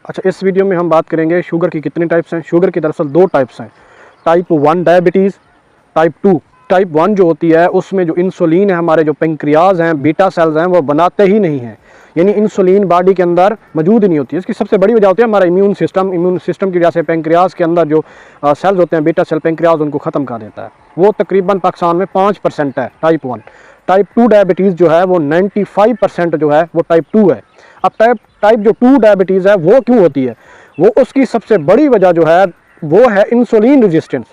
अच्छा, इस वीडियो में हम बात करेंगे शुगर की कितने टाइप्स हैं। शुगर की दरअसल दो टाइप्स हैं, टाइप 1 डायबिटीज़, टाइप 2। टाइप 1 जो होती है उसमें जो इंसुलिन है, हमारे जो पेंक्रियाज हैं, बीटा सेल्स हैं, वो बनाते ही नहीं हैं, यानी इंसुलिन बॉडी के अंदर मौजूद ही नहीं होती है। इसकी सबसे बड़ी वजह होती है हमारा इम्यून सिस्टम की वजह से पेंक्रियाज के अंदर जो सेल्स होते हैं, बीटा सेल, पेंक्रियाज उनको ख़त्म कर देता है। वो तकरीबन पाकिस्तान में 5% है टाइप 1। टाइप 2 डायबिटीज़ जो है वो 95% जो है वो टाइप 2 है। अब टाइप जो 2 डायबिटीज़ है वो क्यों होती है, वो उसकी सबसे बड़ी वजह जो है वो है इंसुलिन रेजिस्टेंस।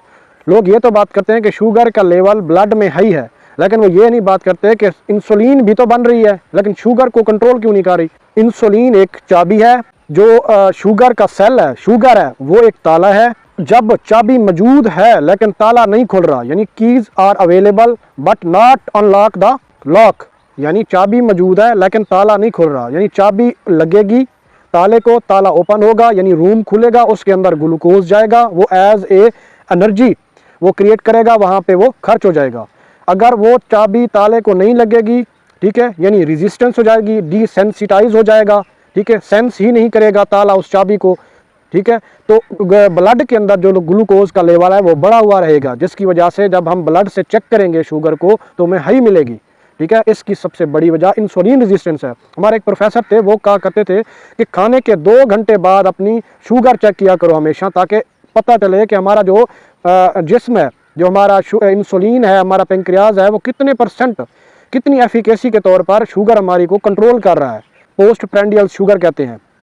लोग ये तो बात करते हैं कि शुगर का लेवल ब्लड में हाई है, लेकिन वो ये नहीं बात करते कि इंसुलिन भी तो बन रही है, लेकिन शुगर को कंट्रोल क्यों नहीं कर रही। इंसुलिन एक चाबी है, जो शुगर का सेल है, शुगर है वो एक ताला है। जब चाबी मौजूद है लेकिन ताला नहीं खुल रहा, यानी keys are available but not unlock the lock, यानी चाबी मौजूद है लेकिन ताला नहीं खुल रहा, यानी चाबी लगेगी ताले को, ताला ओपन होगा, यानी रूम खुलेगा, उसके अंदर ग्लूकोज जाएगा, वो एज ए एनर्जी वो क्रिएट करेगा, वहाँ पे वो खर्च हो जाएगा। अगर वो चाबी ताले को नहीं लगेगी, ठीक है, यानी रेजिस्टेंस हो जाएगी, डिसेंसिटाइज हो जाएगा, ठीक है, सेंस ही नहीं करेगा ताला उस चाबी को, ठीक है, तो ब्लड के अंदर जो ग्लूकोज का लेवल है वो बढ़ा हुआ रहेगा, जिसकी वजह से जब हम ब्लड से चेक करेंगे शुगर को तो हमें हाई मिलेगी, ठीक है। इसकी सबसे बड़ी वजह इंसुलिन रेजिस्टेंस है। हमारे एक प्रोफेसर थे, वो कहा करते थे कि खाने के 2 घंटे बाद अपनी शुगर चेक किया करो हमेशा, ताकि पता चले कि हमारा जो जिस्म है, जो हमारा इंसुलिन है, हमारा पेंक्रियाज है, वो कितने परसेंट, कितनी एफिकेसी के तौर पर शुगर हमारी को कंट्रोल कर रहा है। पोस्ट प्रैंडियल शुगर कहते हैं।